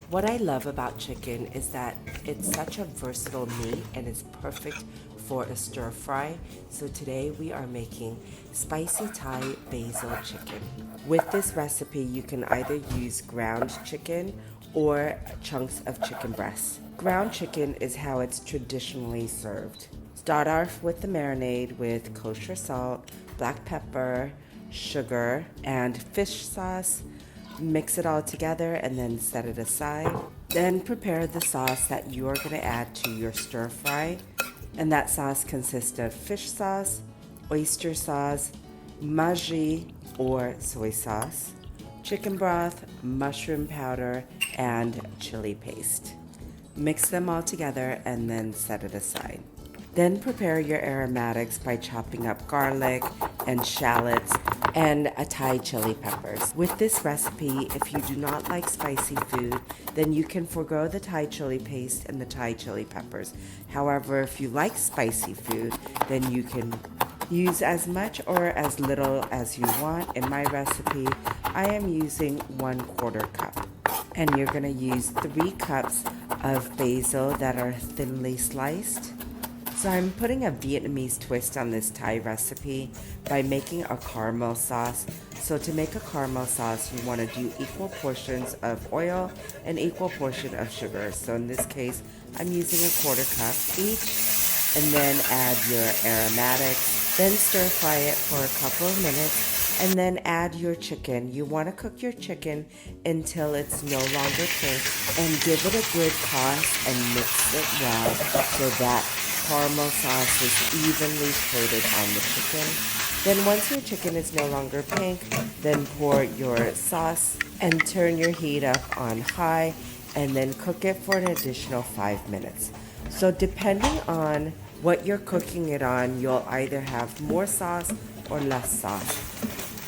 What I love about chicken is that it's such a versatile meat and is perfect for a stir fry. So today we are making spicy Thai basil chicken. With this recipe, you can either use ground chicken or chunks of chicken breast. Ground chicken is how it's traditionally served. Start off with the marinade with kosher salt, black pepper, sugar, and fish sauce. Mix it all together and then set it aside. Then prepare the sauce that you are going to add to your stir fry. And that sauce consists of fish sauce, oyster sauce, maji or soy sauce, chicken broth, mushroom powder, and chili paste. Mix them all together and then set it aside. Then prepare your aromatics by chopping up garlic and shallots and Thai chili peppers. With this recipe, if you do not like spicy food, then you can forego the Thai chili paste and the Thai chili peppers. However, if you like spicy food, then you can use as much or as little as you want. In my recipe, I am using 1/4 cup. And you're gonna use 3 cups of basil that are thinly sliced. So I'm putting a Vietnamese twist on this Thai recipe by making a caramel sauce. So to make a caramel sauce, you want to do equal portions of oil and equal portion of sugar. So in this case, I'm using 1/4 cup each, and then add your aromatics. Then stir fry it for a couple of minutes, and then add your chicken. You want to cook your chicken until it's no longer cooked, and give it a good toss and mix it well so that caramel sauce is evenly coated on the chicken. Then once your chicken is no longer pink, then pour your sauce and turn your heat up on high and then cook it for an additional 5 minutes. So depending on what you're cooking it on, you'll either have more sauce or less sauce.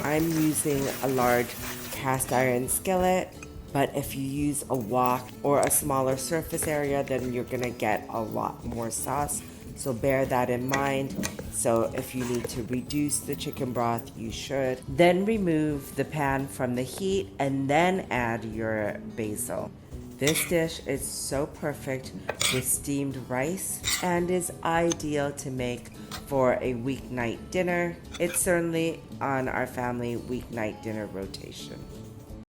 I'm using a large cast iron skillet, but if you use a wok or a smaller surface area, then you're gonna get a lot more sauce. So bear that in mind. So if you need to reduce the chicken broth, you should. Then remove the pan from the heat and then add your basil. This dish is so perfect with steamed rice and is ideal to make for a weeknight dinner. It's certainly on our family weeknight dinner rotation.